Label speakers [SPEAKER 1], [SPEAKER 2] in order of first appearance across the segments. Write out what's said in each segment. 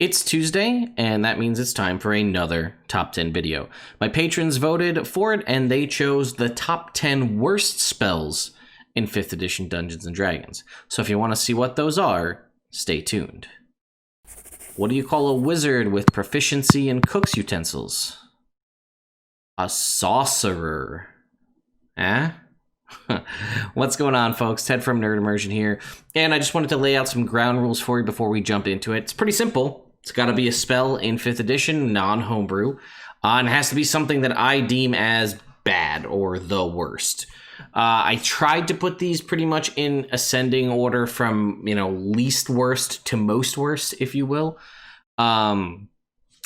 [SPEAKER 1] It's Tuesday, and that means it's time for another Top 10 video. My patrons voted for it, and they chose the top 10 worst spells in 5th edition Dungeons & Dragons. So if you want to see what those are, stay tuned. What do you call a wizard with proficiency in cook's utensils? A sorcerer. Eh? What's going on, folks? Ted from Nerd Immersion here, and I just wanted to lay out some ground rules for you before we jump into it. It's pretty simple. It's got to be a spell in 5th edition, non-homebrew, and it has to be something that I deem as bad or the worst. I tried to put these pretty much in ascending order from, least worst to most worst, if you will. But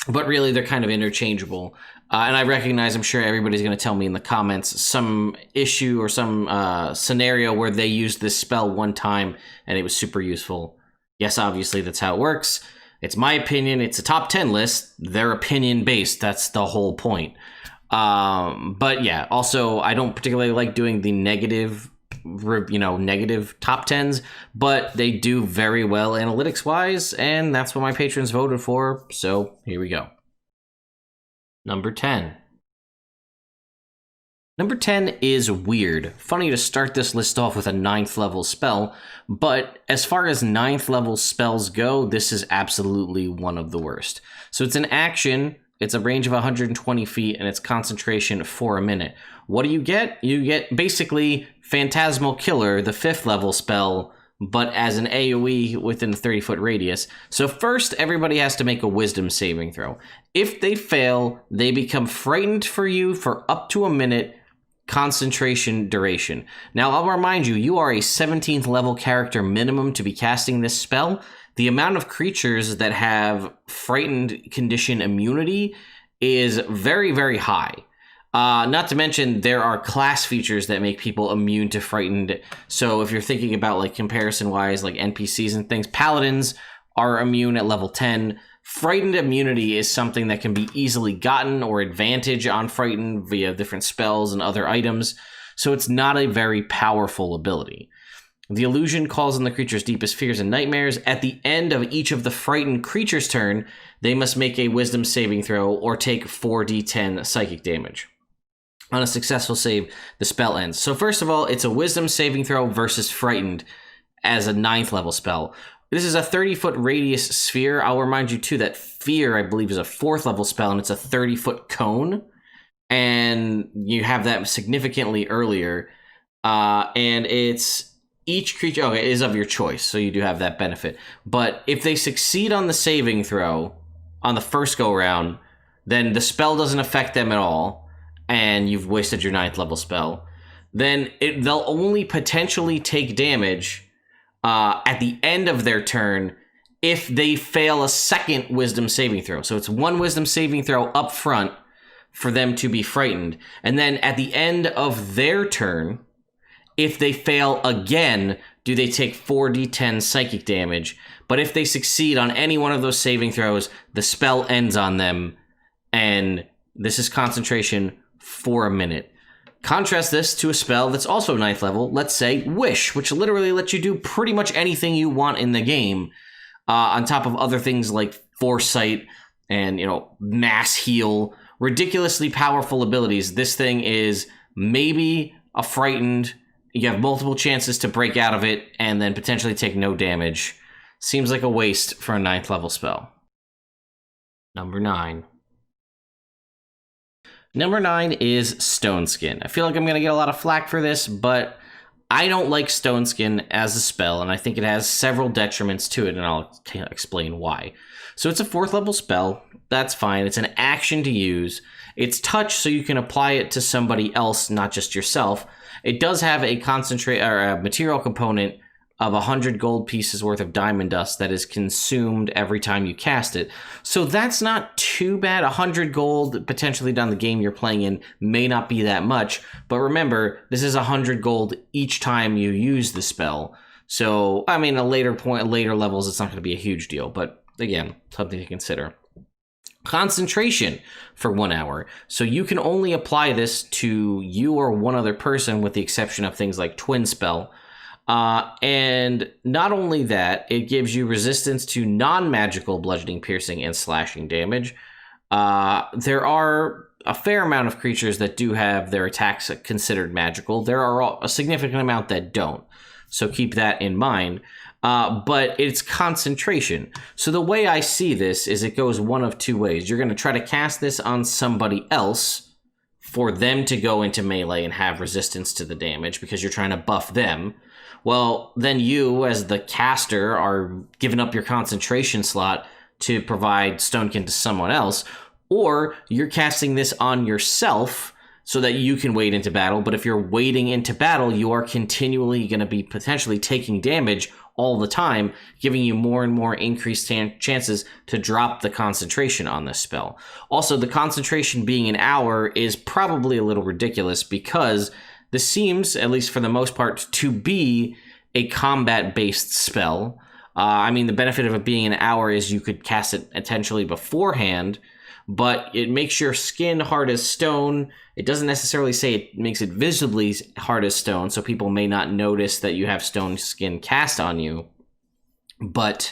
[SPEAKER 1] really, they're kind of interchangeable. And I recognize, I'm sure everybody's going to tell me in the comments, some issue or some scenario where they used this spell one time and it was super useful. Yes, obviously, that's how it works. It's my opinion. It's a top 10 list. They're opinion based. That's the whole point. But yeah, also, I don't particularly like doing the negative top 10s, but they do very well analytics wise, and that's what my patrons voted for. So here we go. Number 10. Number 10 is weird. Funny to start this list off with a 9th level spell, but as far as 9th level spells go, this is absolutely one of the worst. So it's an action, it's a range of 120 feet, and it's concentration for a minute. What do you get? You get basically Phantasmal Killer, the 5th level spell, but as an AoE within a 30-foot radius. So first, everybody has to make a wisdom saving throw. If they fail, they become frightened for you for up to a minute, concentration duration. Now, I'll remind you, you are a 17th level character minimum to be casting this spell. The amount of creatures that have frightened condition immunity is very, very high. Not to mention, there are class features that make people immune to frightened. So if you're thinking about like comparison-wise, like NPCs and things, paladins are immune at level 10. Frightened immunity is something that can be easily gotten or advantage on frightened via different spells and other items. So it's not a very powerful ability. The illusion calls on the creature's deepest fears and nightmares. At the end of each of the frightened creature's turn, they must make a wisdom saving throw or take 4d10 psychic damage. On a successful save, the spell ends. So first of all, it's a wisdom saving throw versus frightened as a 9th level spell. This is a 30-foot radius sphere. I'll remind you, too, that Fear, I believe, is a 4th level spell, and it's a 30-foot cone. And you have that significantly earlier. And it's each creature... Okay, it is of your choice, so you do have that benefit. But if they succeed on the saving throw on the first go-round, then the spell doesn't affect them at all, and you've wasted your 9th level spell. Then they'll only potentially take damage at the end of their turn if they fail a second wisdom saving throw. So it's one wisdom saving throw up front for them to be frightened. And then at the end of their turn, if they fail again, do they take 4d10 psychic damage. But if they succeed on any one of those saving throws, the spell ends on them. And this is concentration for a minute. Contrast this to a spell that's also 9th level, let's say Wish, which literally lets you do pretty much anything you want in the game, on top of other things like Foresight and, Mass Heal, ridiculously powerful abilities. This thing is maybe a frightened, you have multiple chances to break out of it and then potentially take no damage. Seems like a waste for a 9th level spell. Number 9. Number 9 is Stoneskin. I feel like I'm going to get a lot of flack for this, but I don't like Stoneskin as a spell, and I think it has several detriments to it, and I'll explain why. So it's a 4th level spell. That's fine. It's an action to use. It's touch, so you can apply it to somebody else, not just yourself. It does have a concentrate or a material component of 100 gold pieces worth of diamond dust that is consumed every time you cast it. So that's not too bad. 100 gold potentially down the game you're playing in may not be that much, but remember, this is 100 gold each time you use the spell. So, I mean, later levels, it's not going to be a huge deal, but again, something to consider. Concentration for 1 hour. So you can only apply this to you or one other person with the exception of things like Twin Spell. And not only that, it gives you resistance to non-magical bludgeoning, piercing, and slashing damage. There are a fair amount of creatures that do have their attacks considered magical. There are a significant amount that don't. So keep that in mind. But it's concentration. So the way I see this is it goes one of two ways. You're going to try to cast this on somebody else for them to go into melee and have resistance to the damage because you're trying to buff them. Well, then you, as the caster, are giving up your concentration slot to provide Stonekin to someone else, or you're casting this on yourself so that you can wade into battle. But if you're wading into battle, you are continually going to be potentially taking damage all the time, giving you more and more increased chances to drop the concentration on this spell. Also, the concentration being an hour is probably a little ridiculous because this seems, at least for the most part, to be a combat-based spell. I mean, the benefit of it being an hour is you could cast it potentially beforehand, but it makes your skin hard as stone. It doesn't necessarily say it makes it visibly hard as stone, so people may not notice that you have stone skin cast on you. But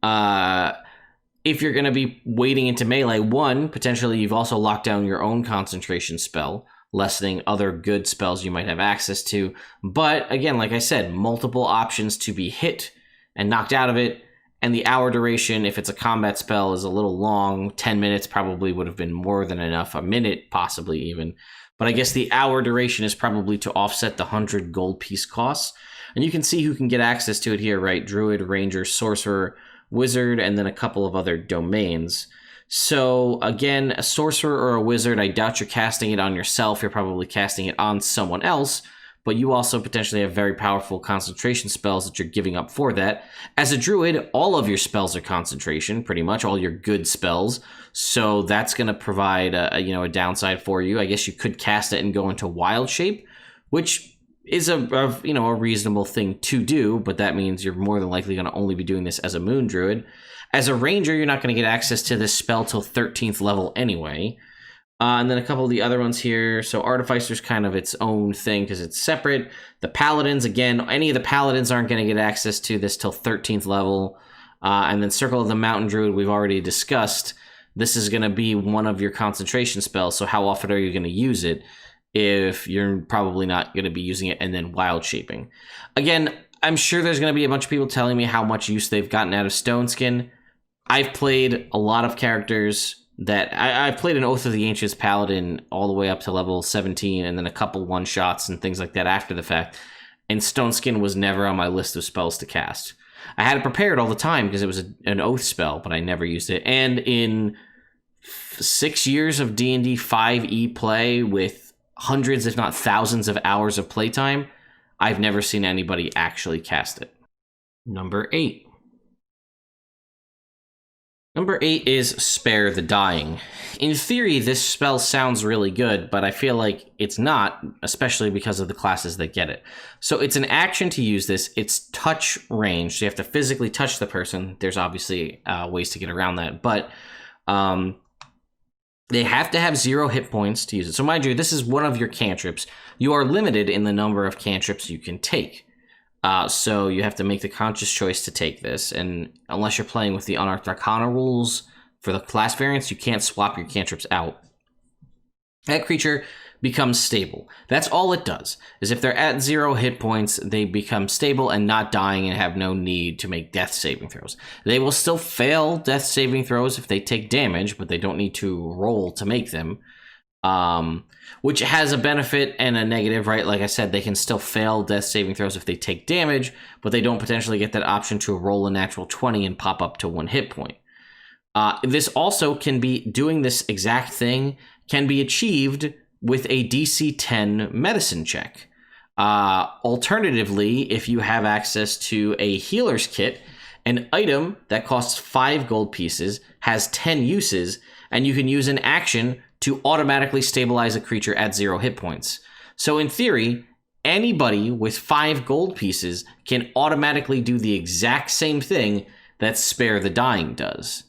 [SPEAKER 1] if you're going to be wading into melee, one, potentially you've also locked down your own concentration spell, lessening other good spells you might have access to. But again, like I said, multiple options to be hit and knocked out of it. And the hour duration, if it's a combat spell, is a little long. 10 minutes probably would have been more than enough. A minute, possibly even. But I guess the hour duration is probably to offset the 100 gold piece costs. And you can see who can get access to it here, right? Druid, Ranger, Sorcerer, Wizard, and then a couple of other domains. So again, a sorcerer or a wizard, I doubt you're casting it on yourself. You're probably casting it on someone else, but you also potentially have very powerful concentration spells that you're giving up for that. As a druid, all of your spells are concentration, pretty much all your good spells. So that's going to provide a downside for you. I guess you could cast it and go into wild shape, which is a reasonable thing to do, but that means you're more than likely going to only be doing this as a moon druid. As a ranger, you're not going to get access to this spell till 13th level anyway. And then a couple of the other ones here. So Artificer's kind of its own thing because it's separate. The Paladins, again, any of the Paladins aren't going to get access to this till 13th level. And then Circle of the Mountain Druid, we've already discussed. This is going to be one of your concentration spells, so how often are you going to use it if you're probably not going to be using it and then wild shaping? Again, I'm sure there's going to be a bunch of people telling me how much use they've gotten out of Stoneskin. I've played a lot of characters that I played an Oath of the Ancients Paladin all the way up to level 17 and then a couple one-shots and things like that after the fact. And Stoneskin was never on my list of spells to cast. I had it prepared all the time because it was an Oath spell, but I never used it. And in 6 years of D&D 5e play with hundreds, if not thousands of hours of playtime, I've never seen anybody actually cast it. Number 8. Number 8 is Spare the Dying. In theory, this spell sounds really good, but I feel like it's not, especially because of the classes that get it. So it's an action to use this. It's touch range, so you have to physically touch the person. There's obviously ways to get around that, but they have to have 0 hit points to use it. So mind you, this is one of your cantrips. You are limited in the number of cantrips you can take. So you have to make the conscious choice to take this, and unless you're playing with the Unearthed Arcana rules for the class variants, you can't swap your cantrips out. That creature becomes stable. That's all it does, is if they're at 0 hit points, they become stable and not dying and have no need to make death saving throws. They will still fail death saving throws if they take damage, but they don't need to roll to make them. Which has a benefit and a negative, right? Like I said, they can still fail death saving throws if they take damage, but they don't potentially get that option to roll a natural 20 and pop up to 1 hit point. This also can be, doing this exact thing can be achieved with a DC 10 medicine check. Alternatively, if you have access to a healer's kit, an item that costs 5 gold pieces has 10 uses, and you can use an action to automatically stabilize a creature at 0 hit points. So in theory, anybody with 5 gold pieces can automatically do the exact same thing that Spare the Dying does.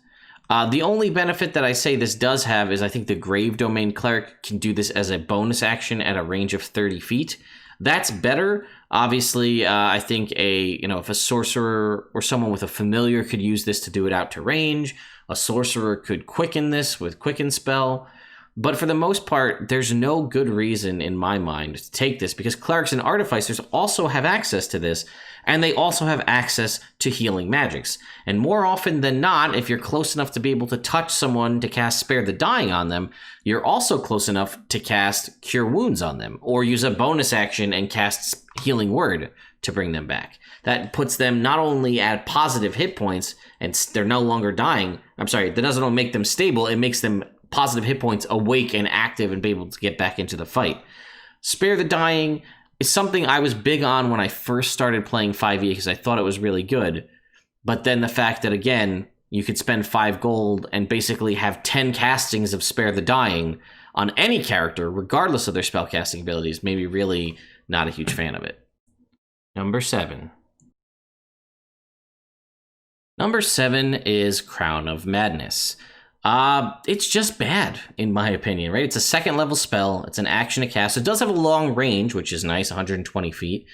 [SPEAKER 1] The only benefit that I say this does have is I think the Grave Domain Cleric can do this as a bonus action at a range of 30 feet. That's better, Obviously, I think if a sorcerer or someone with a familiar could use this to do it out to range, a sorcerer could quicken this with quicken spell. But for the most part, there's no good reason in my mind to take this, because clerics and artificers also have access to this, and they also have access to healing magics. And more often than not, if you're close enough to be able to touch someone to cast Spare the Dying on them, you're also close enough to cast Cure Wounds on them, or use a bonus action and cast Healing Word to bring them back. That puts them not only at positive hit points, and they're no longer dying. I'm sorry, that doesn't make them stable, it makes them positive hit points, awake and active, and be able to get back into the fight. Spare the Dying is something I was big on when I first started playing 5e because I thought it was really good. But then the fact that, again, you could spend 5 gold and basically have 10 castings of Spare the Dying on any character, regardless of their spellcasting abilities, made me really not a huge fan of it. Number 7. Number 7 is Crown of Madness. It's just bad, in my opinion, right? It's a 2nd level spell. It's an action to cast. It does have a long range, which is nice, 120 feet.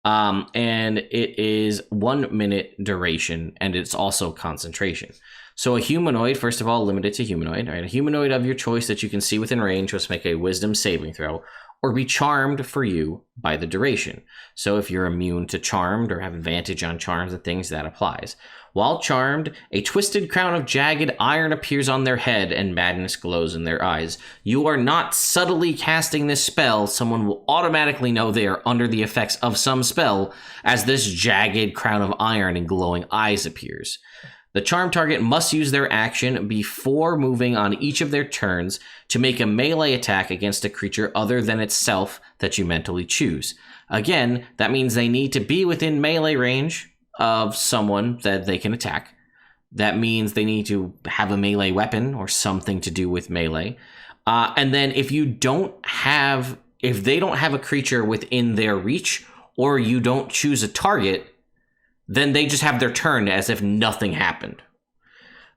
[SPEAKER 1] And it is 1 minute duration, and it's also concentration. So a humanoid, first of all, limited to humanoid, right? A humanoid of your choice that you can see within range must make a wisdom saving throw, or be charmed for you by the duration. So if you're immune to charmed or have advantage on charms and things, that applies. While charmed, a twisted crown of jagged iron appears on their head and madness glows in their eyes. You are not subtly casting this spell. Someone will automatically know they are under the effects of some spell as this jagged crown of iron and glowing eyes appears. The charmed target must use their action before moving on each of their turns to make a melee attack against a creature other than itself that you mentally choose. Again, that means they need to be within melee range of someone that they can attack. That means they need to have a melee weapon or something to do with melee. And then if they don't have a creature within their reach, or you don't choose a target, then they just have their turn as if nothing happened.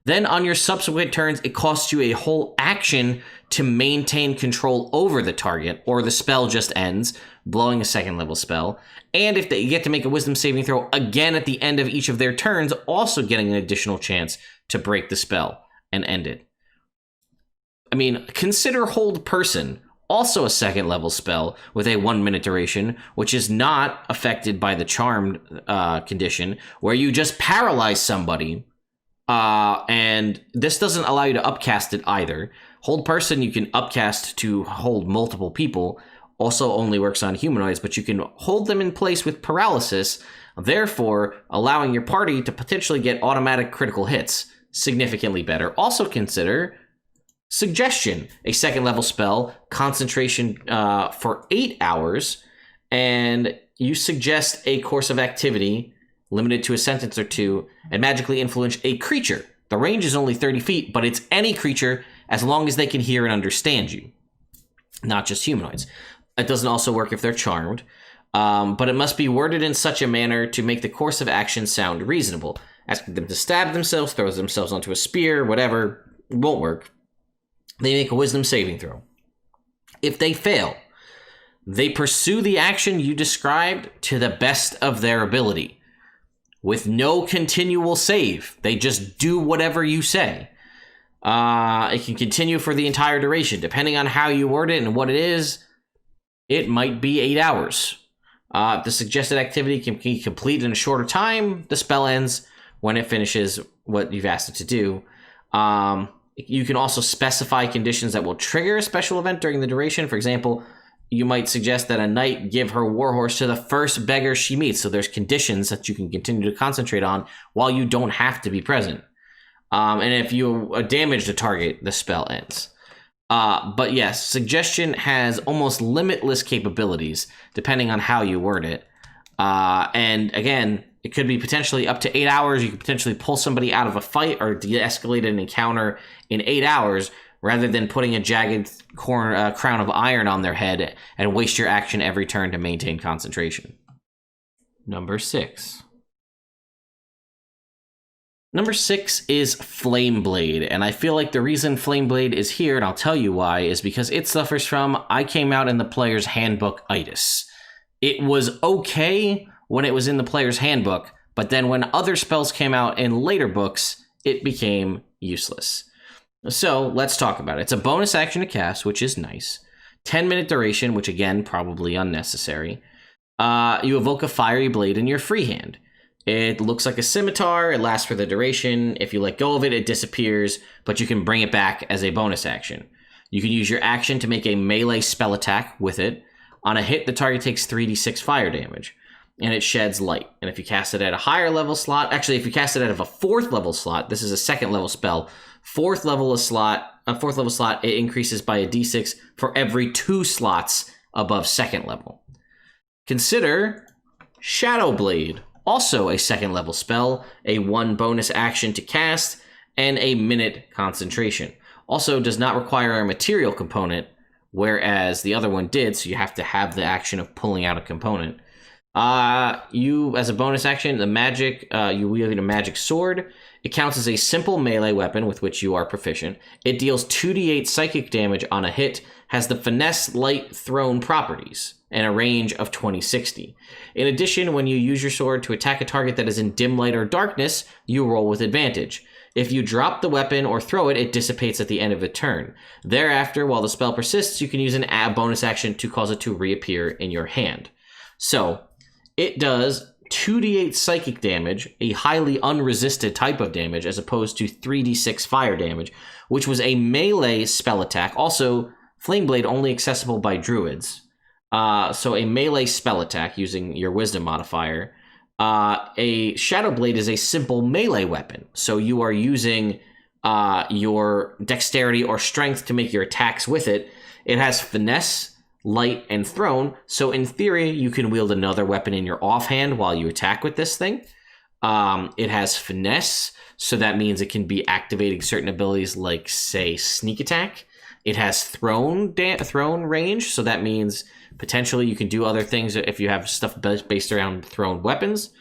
[SPEAKER 1] Then on your subsequent turns, it costs you a whole action to maintain control over the target, or the spell just ends, blowing a 2nd level spell. And if they get to make a wisdom saving throw again at the end of each of their turns, also getting an additional chance to break the spell and end it. I mean, consider Hold Person, also a 2nd level spell with a 1 minute duration, which is not affected by the charmed condition, where you just paralyze somebody. And this doesn't allow you to upcast it either. Hold Person you can upcast to hold multiple people, also only works on humanoids, but you can hold them in place with paralysis, therefore allowing your party to potentially get automatic critical hits. Significantly better. Also consider Suggestion, a 2nd level spell, concentration for 8 hours, and you suggest a course of activity limited to a sentence or two, and magically influence a creature. The range is only 30 feet, but it's any creature as long as they can hear and understand you, not just humanoids. It doesn't also work if they're charmed, but it must be worded in such a manner to make the course of action sound reasonable. Asking them to stab themselves, throw themselves onto a spear, whatever, won't work. They make a wisdom saving throw. If they fail, they pursue the action you described to the best of their ability, with no continual save. They just do whatever you say. It can continue for the entire duration. Depending on how you word it and what it is, it might be 8 hours. If the suggested activity can be completed in a shorter time, the spell ends when it finishes what you've asked it to do. You can also specify conditions that will trigger a special event during the duration. For example, you might suggest that a knight give her warhorse to the first beggar she meets. So there's conditions that you can continue to concentrate on while you don't have to be present. And if you damage the target, the spell ends. But yes, Suggestion has almost limitless capabilities depending on how you word it. And again, it could be potentially up to 8 hours. You could potentially pull somebody out of a fight or de-escalate an encounter in 8 hours, rather than putting a jagged crown of iron on their head and waste your action every turn to maintain concentration. Number 6. Number 6 is Flameblade, and I feel like the reason Flameblade is here, and I'll tell you why, is because it suffers from I came out in the player's handbook-itis. It was okay when it was in the player's handbook, but then when other spells came out in later books, it became useless. So let's talk about it. It's a bonus action to cast, which is nice. 10-minute duration, which again, probably unnecessary. You evoke a fiery blade in your free hand. It looks like a scimitar. It lasts for the duration. If you let go of it, it disappears, but you can bring it back as a bonus action. You can use your action to make a melee spell attack with it. On a hit, the target takes 3d6 fire damage, and it sheds light. And if you cast it at a higher level slot, actually, if you cast it out of a 4th level slot, this is a 2nd level spell. 4th level slot, it increases by a d6 for every 2 slots above 2nd level. Consider Shadow Blade, also a 2nd level spell, a 1 bonus action to cast, and a minute concentration. Also does not require a material component, whereas the other one did, so you have to have the action of pulling out a component. You, as a bonus action, you wield a magic sword. It counts as a simple melee weapon with which you are proficient. It deals 2d8 psychic damage on a hit, has the finesse, light, thrown properties, and a range of 20-60. In addition, when you use your sword to attack a target that is in dim light or darkness, you roll with advantage. If you drop the weapon or throw it, it dissipates at the end of the turn. Thereafter, while the spell persists, you can use an bonus action to cause it to reappear in your hand. So, it does 2d8 psychic damage, a highly unresisted type of damage, as opposed to 3d6 fire damage, which was a melee spell attack. Also, Flame Blade only accessible by druids. So a melee spell attack using your wisdom modifier. A Shadow Blade is a simple melee weapon. So you are using your dexterity or strength to make your attacks with it. It has finesse, light, and thrown. So in theory, you can wield another weapon in your offhand while you attack with this thing. It has finesse, so that means it can be activating certain abilities like, say, sneak attack. It has thrown range, so that means potentially you can do other things if you have stuff based around thrown weapons.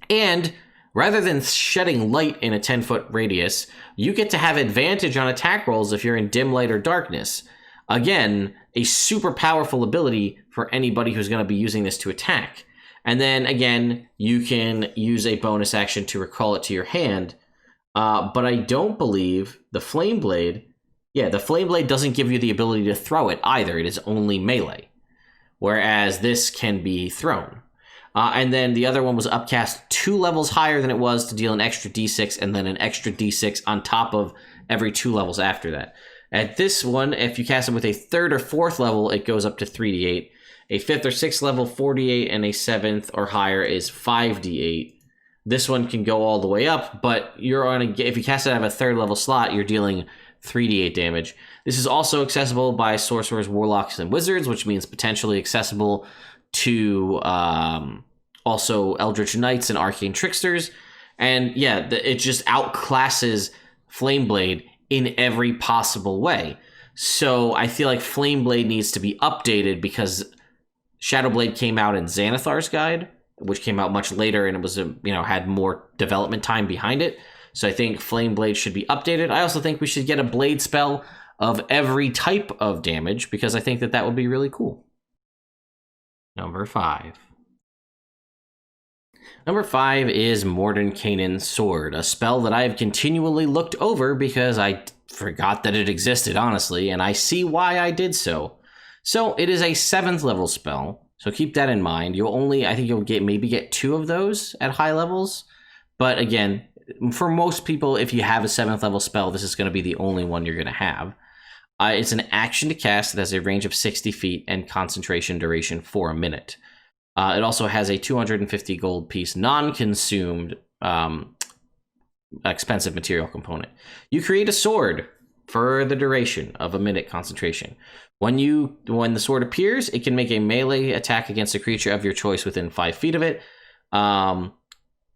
[SPEAKER 1] And rather than shedding light in a 10-foot radius, you get to have advantage on attack rolls if you're in dim light or darkness. Again, a super powerful ability for anybody who's going to be using this to attack. And then again, you can use a bonus action to recall it to your hand. But I don't believe the Flame Blade doesn't give you the ability to throw it either. It is only melee, whereas this can be thrown. And then the other one was upcast 2 levels higher than it was to deal an extra d6 and then an extra d6 on top of every 2 levels after that. At this one, if you cast it with a 3rd or 4th level, it goes up to 3d8. A 5th or 6th level, 4d8, and a 7th or higher is 5d8. This one can go all the way up, but if you cast it out of a 3rd level slot, you're dealing 3d8 damage. This is also accessible by sorcerers, warlocks, and wizards, which means potentially accessible to also Eldritch Knights and Arcane Tricksters. And yeah, it just outclasses Flame Blade in every possible way. So I feel like Flame Blade needs to be updated because Shadow Blade came out in Xanathar's Guide, which came out much later and it was had more development time behind it. So I think Flame Blade should be updated. I also think we should get a blade spell of every type of damage because I think that would be really cool. Number 5. Number 5 is Mordenkainen's Sword, a spell that I have continually looked over because I forgot that it existed, honestly, and I see why I did so. So it is a 7th level spell, so keep that in mind. I think you'll maybe get 2 of those at high levels, but again, for most people, if you have a 7th level spell, this is going to be the only one you're going to have. It's an action to cast. It has a range of 60 feet and concentration duration for a minute. It also has a 250 gold piece non-consumed expensive material component. You create a sword for the duration of a minute concentration. When the sword appears, it can make a melee attack against a creature of your choice within 5 feet of it.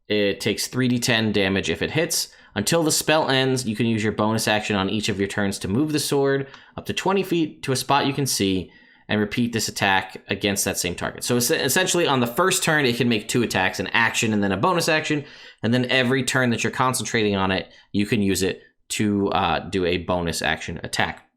[SPEAKER 1] It takes 3d10 damage if it hits. Until the spell ends, you can use your bonus action on each of your turns to move the sword up to 20 feet to a spot you can see and repeat this attack against that same target. So essentially on the first turn, it can make 2 attacks, an action and then a bonus action. And then every turn that you're concentrating on it, you can use it to do a bonus action attack.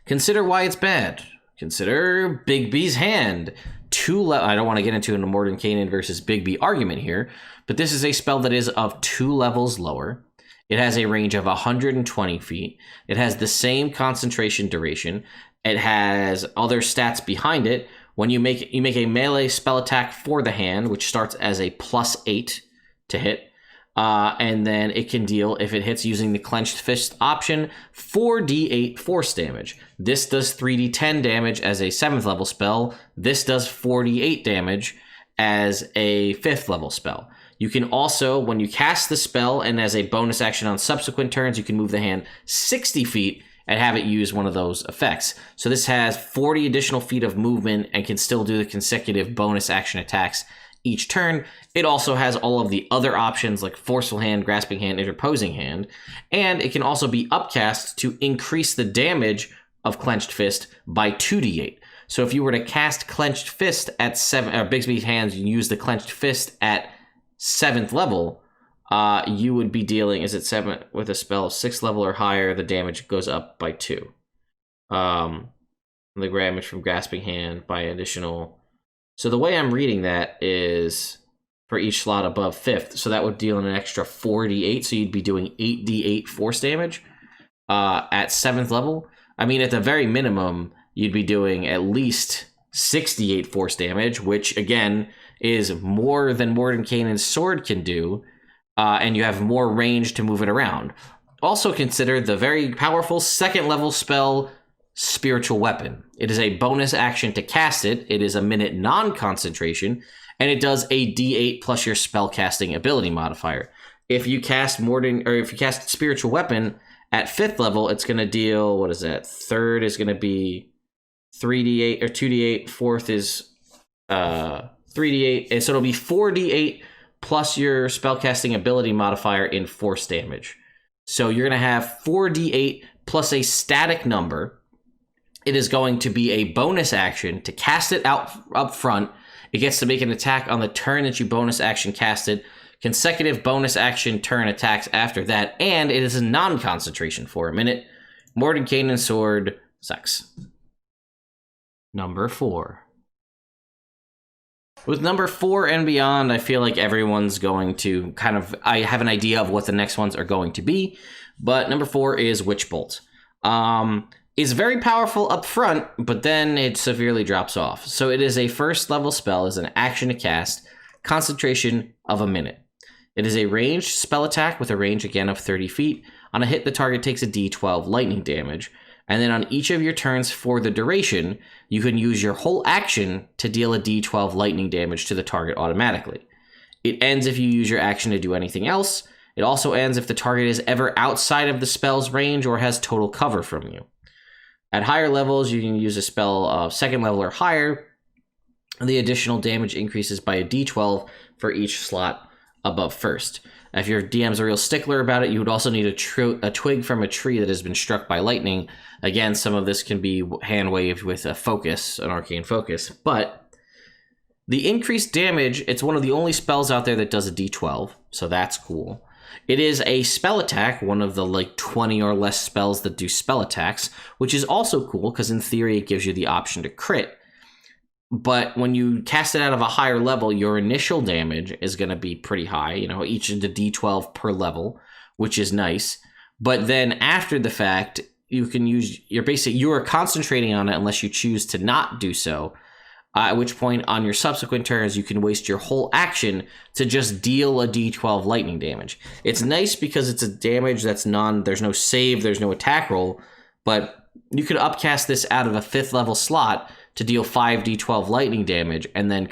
[SPEAKER 1] Consider why it's bad. Consider Big B's Hand. I don't want to get into a Mordenkainen versus Bigby argument here, but this is a spell that is of 2 levels lower. It has a range of 120 feet. It has the same concentration duration. It has other stats behind it. When you make a melee spell attack for the hand, which starts as a +8 to hit, and then it can deal, if it hits using the clenched fist option, 4d8 force damage. This does 3d10 damage as a 7th level spell. This does 48 damage as a 5th level spell. You can also, when you cast the spell and as a bonus action on subsequent turns, you can move the hand 60 feet and have it use one of those effects. So this has 40 additional feet of movement and can still do the consecutive bonus action attacks each turn. It also has all of the other options like Forceful Hand, Grasping Hand, Interposing Hand, and it can also be upcast to increase the damage of Clenched Fist by 2d8. So if you were to cast Clenched Fist at 7, or Bigsby's hands, you use the Clenched Fist at 7th level, you would be dealing, is it 7 with a spell 6th level or higher, the damage goes up by 2. The damage from Grasping Hand by additional. So the way I'm reading that is for each slot above 5th, so that would deal an extra 4d8, so you'd be doing 8d8 force damage at 7th level. I mean, at the very minimum, you'd be doing at least 68 force damage, which again is more than Mordenkainen's sword can do, and you have more range to move it around. Also consider the very powerful 2nd level spell, Spiritual Weapon. It is a bonus action to cast it. It is a minute non-concentration, and it does a d8 plus your spellcasting ability modifier. If you cast Spiritual Weapon at 5th level, it's going to deal, what is that? 3rd is going to be 3d8 or 2d8. 4th is 3d8, and so it'll be 4d8 plus your spellcasting ability modifier in force damage. So you're going to have 4d8 plus a static number. It is going to be a bonus action to cast it out up front. It gets to make an attack on the turn that you bonus action cast it. Consecutive bonus action turn attacks after that, and it is a non-concentration for a minute. Mordenkainen sword sucks. Number 4. With number 4 and beyond, I feel like everyone's going to I have an idea of what the next ones are going to be, but number 4 is Witch Bolt. It's very powerful up front, but then it severely drops off. So it is a 1st level spell, is an action to cast, concentration of a minute. It is a ranged spell attack with a range again of 30 feet. On a hit, the target takes a d12 lightning damage. And then on each of your turns for the duration, you can use your whole action to deal a d12 lightning damage to the target automatically. It ends if you use your action to do anything else. It also ends if the target is ever outside of the spell's range or has total cover from you. At higher levels, you can use a spell of 2nd level or higher. The additional damage increases by a d12 for each slot above 1st. If your DM's a real stickler about it, you would also need a twig from a tree that has been struck by lightning. Again, some of this can be hand-waved with a focus, an arcane focus. But the increased damage, it's one of the only spells out there that does a d12, so that's cool. It is a spell attack, one of the 20 or less spells that do spell attacks, which is also cool because in theory it gives you the option to crit. But when you cast it out of a higher level, your initial damage is going to be pretty high, each of the d12 per level, which is nice. But then after the fact, you can use you are concentrating on it unless you choose to not do so. At which point on your subsequent turns, you can waste your whole action to just deal a d12 lightning damage. It's nice because it's a damage that's there's no save, there's no attack roll, but you could upcast this out of a 5th level slot to deal 5d12 lightning damage, and then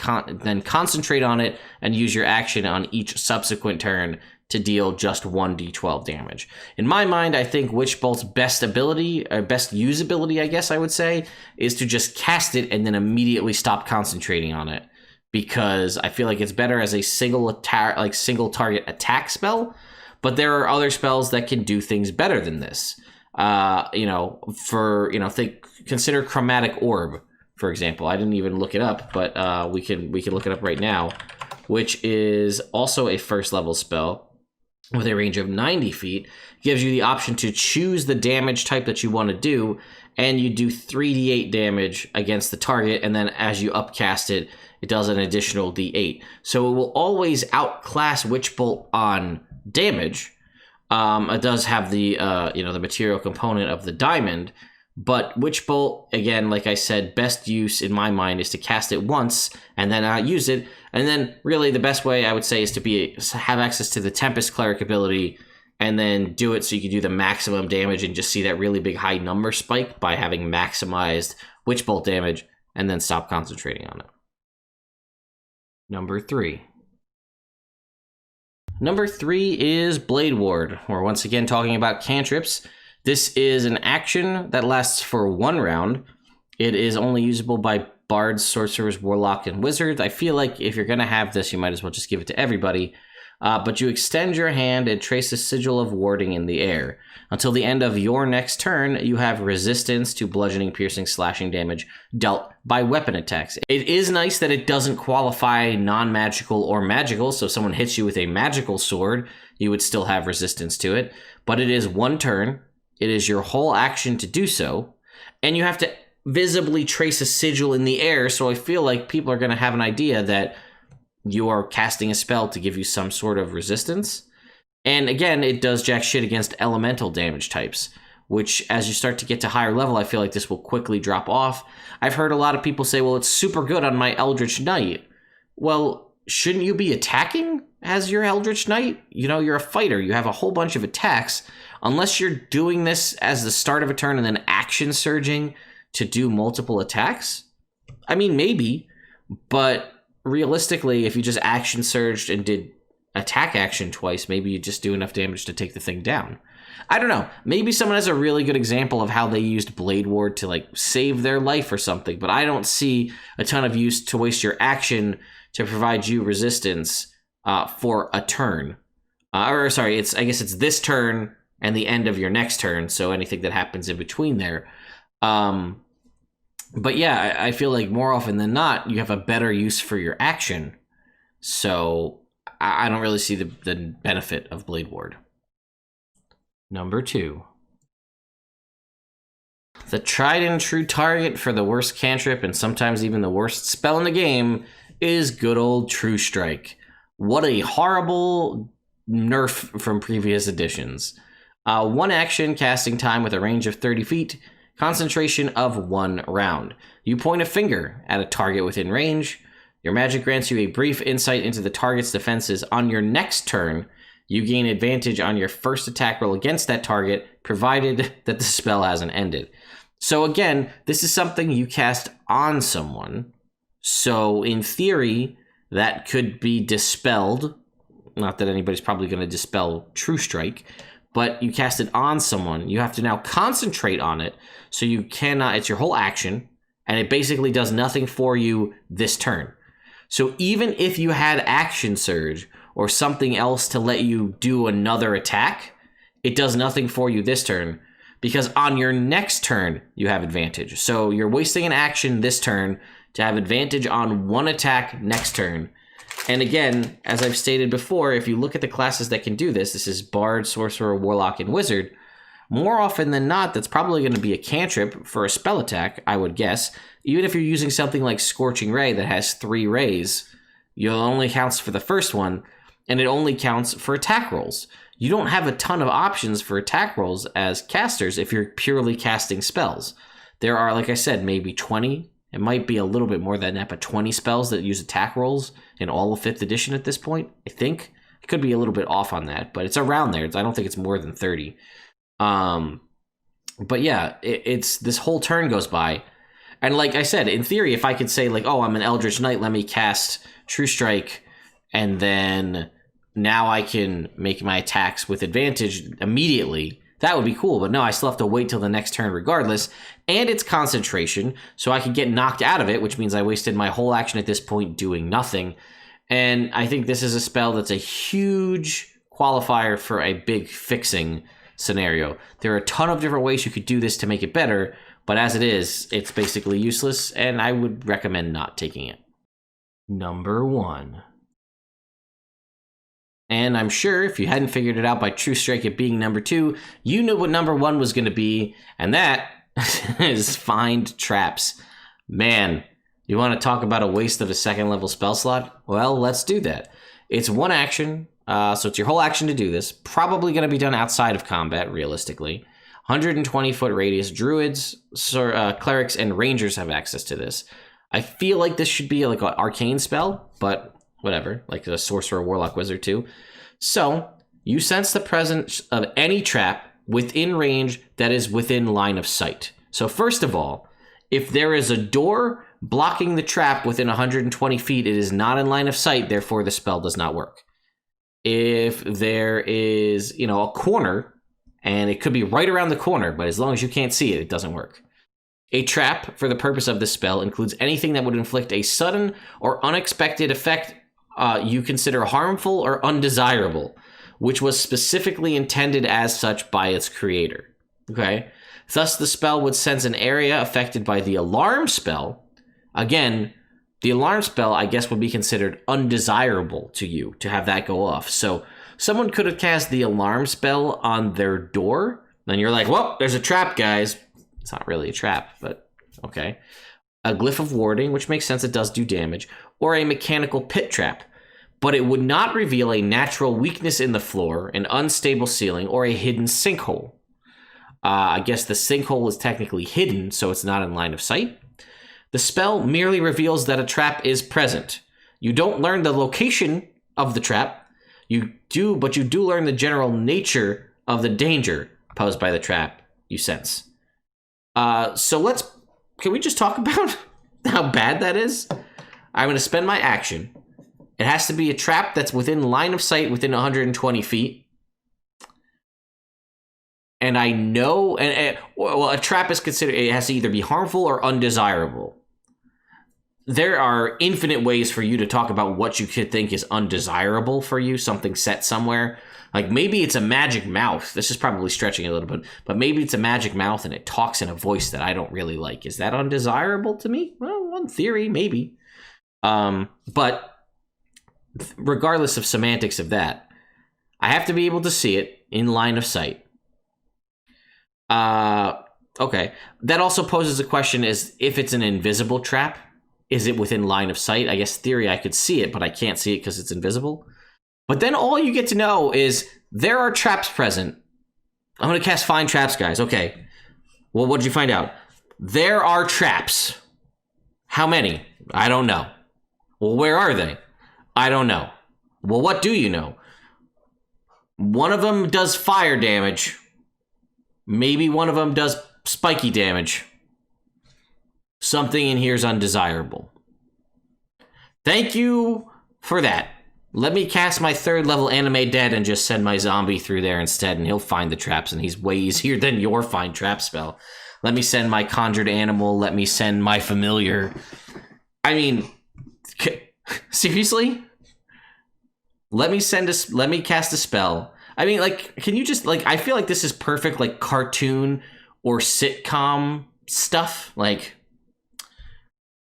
[SPEAKER 1] concentrate on it and use your action on each subsequent turn to deal just 1d12 damage. In my mind, I think Witch Bolt's best ability, or best usability, I guess I would say, is to just cast it and then immediately stop concentrating on it, because I feel like it's better as a single target attack spell. But there are other spells that can do things better than this. Consider Chromatic Orb, for example. I didn't even look it up, but we can look it up right now, which is also a 1st level spell. with a range of 90 feet, gives you the option to choose the damage type that you want to do, and you do 3d8 damage against the target, and then as you upcast it, it does an additional d8. So it will always outclass Witch Bolt on damage. It does have the the material component of the diamond, but Witch Bolt, again, like I said, best use in my mind is to cast it once and then not use it. And then really the best way I would say is to have access to the Tempest Cleric ability and then do it so you can do the maximum damage and just see that really big high number spike by having maximized Witch Bolt damage and then stop concentrating on it. Number 3. Number 3 is Blade Ward. We're once again talking about cantrips. This is an action that lasts for 1 round. It is only usable by bards, sorcerers, warlock, and wizards. I feel like if you're going to have this, you might as well just give it to everybody. But you extend your hand and trace a sigil of warding in the air. Until the end of your next turn, you have resistance to bludgeoning, piercing, slashing damage dealt by weapon attacks. It is nice that it doesn't qualify non-magical or magical, so if someone hits you with a magical sword, you would still have resistance to it. But it is 1 turn. It is your whole action to do so, and you have to visibly trace a sigil in the air, so I feel like people are going to have an idea that you are casting a spell to give you some sort of resistance. And again, it does jack shit against elemental damage types, which as you start to get to higher level, I feel like this will quickly drop off. I've heard a lot of people say, well, it's super good on my Eldritch Knight. Well, shouldn't you be attacking as your Eldritch Knight? You know, you're a fighter. You have a whole bunch of attacks. Unless you're doing this as the start of a turn and then action surging to do multiple attacks. I mean, maybe, but realistically, if you just action surged and did attack action twice, maybe you just do enough damage to take the thing down. I don't know. Maybe someone has a really good example of how they used Blade Ward to like save their life or something, but I don't see a ton of use to waste your action to provide you resistance for a turn. I guess it's this turn and the end of your next turn, so anything that happens in between there. But yeah, I feel like more often than not, you have a better use for your action. So I don't really see the benefit of Blade Ward. Number 2. The tried and true target for the worst cantrip and sometimes even the worst spell in the game is good old True Strike. What a horrible nerf from previous editions. 1 action casting time with a range of 30 feet, concentration of 1 round. You point a finger at a target within range. Your magic grants you a brief insight into the target's defenses. On your next turn, you gain advantage on your first attack roll against that target, provided that the spell hasn't ended. So again, this is something you cast on someone. So in theory, that could be dispelled. Not that anybody's probably going to dispel True Strike, but you cast it on someone. You have to now concentrate on it, so you cannot, it's your whole action, and it basically does nothing for you this turn. So even if you had Action Surge or something else to let you do another attack, it does nothing for you this turn, because on your next turn, you have advantage. So you're wasting an action this turn to have advantage on 1 attack next turn. And again, as I've stated before, if you look at the classes that can do this, this is Bard, Sorcerer, Warlock, and Wizard. More often than not, that's probably going to be a cantrip for a spell attack, I would guess. Even if you're using something like Scorching Ray that has 3 rays, it only counts for the first one, and it only counts for attack rolls. You don't have a ton of options for attack rolls as casters if you're purely casting spells. There are, like I said, maybe 20. It might be a little bit more than that, but 20 spells that use attack rolls in all of 5th edition at this point, I think. It could be a little bit off on that, but it's around there. I don't think it's more than 30. But yeah, it's this whole turn goes by. And like I said, in theory, if I could say like, oh, I'm an Eldritch Knight, let me cast True Strike, and then now I can make my attacks with advantage immediately, that would be cool. But no, I still have to wait till the next turn regardless. And it's concentration, so I could get knocked out of it, which means I wasted my whole action at this point doing nothing. And I think this is a spell that's a huge qualifier for a big fixing scenario. There are a ton of different ways you could do this to make it better, but as it is, it's basically useless, and I would recommend not taking it. Number 1. And I'm sure if you hadn't figured it out by True Strike it being number 2, you knew what number 1 was going to be, and that is Find Traps. Man, you want to talk about a waste of a second level spell slot? Well, let's do that. It's one action, so it's your whole action to do this. Probably going to be done outside of combat, realistically. 120-foot radius. Druids, clerics, and rangers have access to this. I feel like this should be like an arcane spell, but whatever, like a sorcerer, warlock, wizard too. So you sense the presence of any trap within range that is within line of sight. So first of all, if there is a door blocking the trap within 120 feet, it is not in line of sight, therefore the spell does not work. If there is, a corner, and it could be right around the corner, but as long as you can't see it, it doesn't work. A trap, for the purpose of this spell, includes anything that would inflict a sudden or unexpected effect you consider harmful or undesirable, which was specifically intended as such by its creator. Okay? Thus, the spell would sense an area affected by the alarm spell. Again, the alarm spell, I guess, would be considered undesirable to you to have that go off. So someone could have cast the alarm spell on their door, then you're like, well, there's a trap, guys. It's not really a trap, but okay. A glyph of warding, which makes sense, it does do damage, or a mechanical pit trap, but it would not reveal a natural weakness in the floor, an unstable ceiling, or a hidden sinkhole. I guess the sinkhole is technically hidden, so it's not in line of sight. The spell merely reveals that a trap is present. You don't learn the location of the trap, but you do learn the general nature of the danger posed by the trap you sense. Can we just talk about how bad that is? I'm going to spend my action. It has to be a trap that's within line of sight within 120 feet. And I know, a trap is considered, it has to either be harmful or undesirable. There are infinite ways for you to talk about what you could think is undesirable for you, something set somewhere. Like maybe it's a magic mouth. This is probably stretching a little bit, but maybe it's a magic mouth and it talks in a voice that I don't really like. Is that undesirable to me? Well, in theory, maybe. But regardless of semantics of that, I have to be able to see it in line of sight. Okay. That also poses a question: is if it's an invisible trap, is it within line of sight? I guess theory I could see it, but I can't see it because it's invisible. But then all you get to know is there are traps present. I'm going to cast Find Traps, guys. Okay. Well, what did you find out? There are traps. How many? I don't know. Well, where are they? I don't know. Well, what do you know? One of them does fire damage. Maybe one of them does spiky damage. Something in here is undesirable. Thank you for that. Let me cast my 3rd level anime dead and just send my zombie through there instead, and he'll find the traps, and he's way easier than your Find Trap spell. Let me send my conjured animal. Let me send my familiar. I mean, seriously? Let me cast a spell. I mean, like, can you just, like, I feel like this is perfect, like, cartoon or sitcom stuff. Like,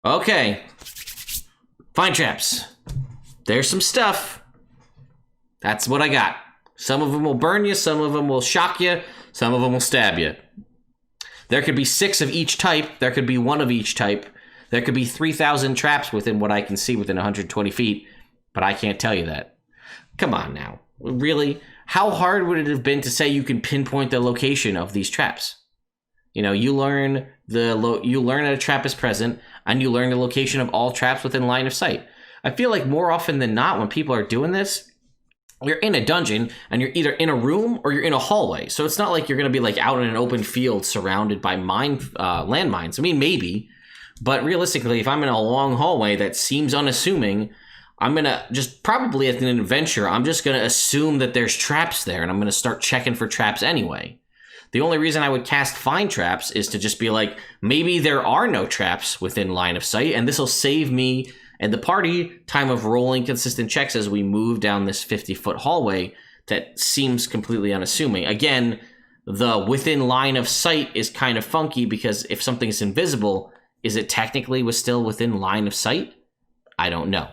[SPEAKER 1] okay. Find traps. There's some stuff. That's what I got. Some of them will burn you. Some of them will shock you. Some of them will stab you. There could be 6 of each type. There could be 1 of each type. There could be 3,000 traps within what I can see within 120 feet. But I can't tell you that. Come on now. Really? How hard would it have been to say you can pinpoint the location of these traps? You learn that a trap is present, and you learn the location of all traps within line of sight. I feel like more often than not, when people are doing this, you're in a dungeon and you're either in a room or you're in a hallway. So it's not like you're going to be like out in an open field surrounded by landmines. I mean, maybe, but realistically, if I'm in a long hallway that seems unassuming, I'm going to just probably at an adventure, I'm just going to assume that there's traps there and I'm going to start checking for traps anyway. The only reason I would cast Find Traps is to just be like, maybe there are no traps within line of sight, and this will save me and the party time of rolling consistent checks as we move down this 50-foot hallway that seems completely unassuming. Again, the within line of sight is kind of funky because if something's invisible, is it technically still within line of sight? I don't know.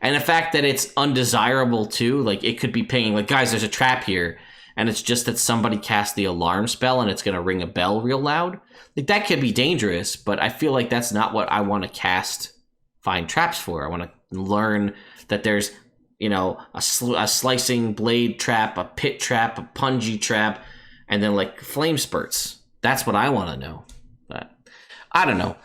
[SPEAKER 1] And the fact that it's undesirable too, like it could be pinging, like, guys, there's a trap here, and it's just that somebody cast the alarm spell and it's going to ring a bell real loud. Like, that could be dangerous, but I feel like that's not what I want to find traps for. I want to learn that there's, you know, a slicing blade trap, a pit trap, a punji trap, and then like flame spurts. That's what I want to know. But I don't know.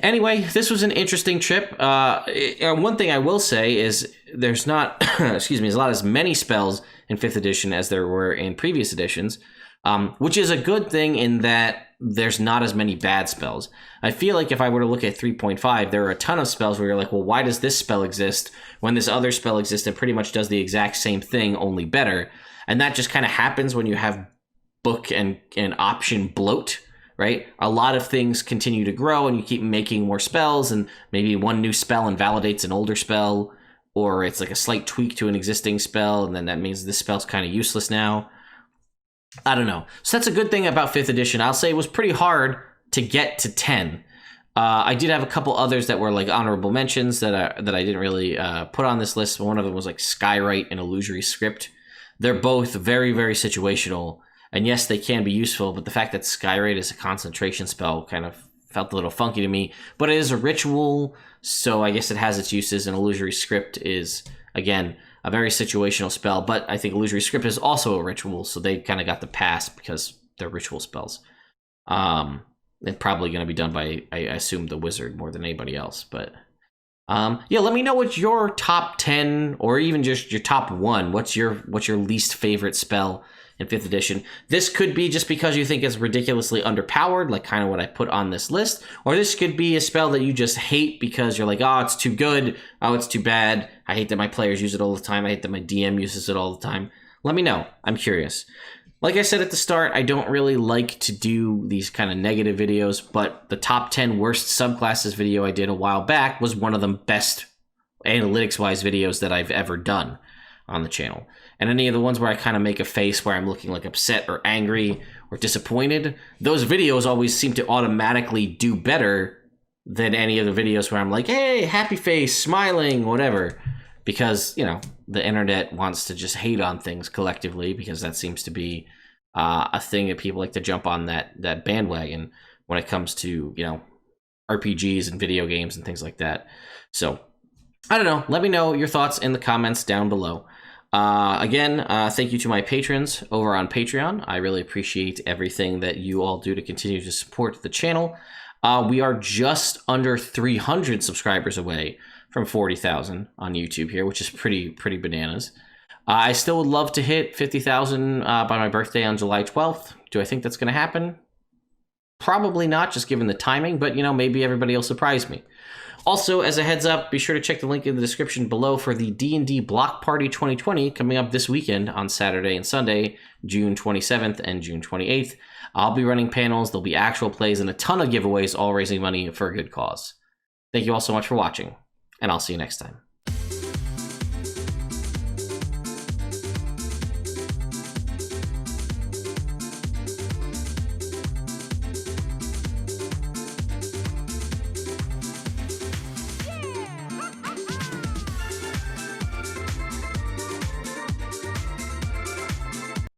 [SPEAKER 1] Anyway, this was an interesting trip. One thing I will say is there's not, excuse me, there's not as many spells in 5th edition as there were in previous editions, which is a good thing in that there's not as many bad spells. I feel like if I were to look at 3.5, there are a ton of spells where you're like, well, why does this spell exist when this other spell exists and pretty much does the exact same thing, only better? And that just kind of happens when you have book and option bloat, right? A lot of things continue to grow and you keep making more spells, and maybe one new spell invalidates an older spell, or it's like a slight tweak to an existing spell, and then that means this spell's kind of useless now. I don't know. So that's a good thing about 5th edition. I'll say it was pretty hard to get to 10. I did have a couple others that were like honorable mentions that I didn't really put on this list. One of them was like Skywrite and Illusory Script. They're both very, very situational. And yes, they can be useful, but the fact that Skywrite is a concentration spell kind of felt a little funky to me. But it is a ritual, so I guess it has its uses, and Illusory Script is, again, a very situational spell. But I think Illusory Script is also a ritual, so they kind of got the pass because they're ritual spells. It's probably going to be done by, I assume, the wizard more than anybody else. But yeah, let me know what your top 10 or even just your top 1. What's your least favorite spell in 5th edition? This could be just because you think it's ridiculously underpowered, like kind of what I put on this list, or this could be a spell that you just hate because you're like, oh, it's too good, oh, it's too bad, I hate that my players use it all the time, I hate that my DM uses it all the time. Let me know. I'm curious. Like I said at the start, I don't really like to do these kind of negative videos, but the top 10 worst subclasses video I did a while back was one of the best analytics-wise videos that I've ever done on the channel. And any of the ones where I kind of make a face where I'm looking like upset or angry or disappointed, those videos always seem to automatically do better than any of the videos where I'm like, hey, happy face, smiling, whatever. Because, you know, the internet wants to just hate on things collectively, because that seems to be a thing that people like to jump on that bandwagon when it comes to, you know, RPGs and video games and things like that. So, I don't know. Let me know your thoughts in the comments down below. Again, thank you to my patrons over on Patreon. I really appreciate everything that you all do to continue to support the channel. We are just under 300 subscribers away from 40,000 on YouTube here, which is pretty bananas. I still would love to hit 50,000 by my birthday on July 12th. Do I think that's going to happen? Probably not, just given the timing, but, you know, maybe everybody will surprise me. Also, as a heads up, be sure to check the link in the description below for the D&D Block Party 2020 coming up this weekend on Saturday and Sunday, June 27th and June 28th. I'll be running panels, there'll be actual plays, and a ton of giveaways, all raising money for a good cause. Thank you all so much for watching, and I'll see you next time.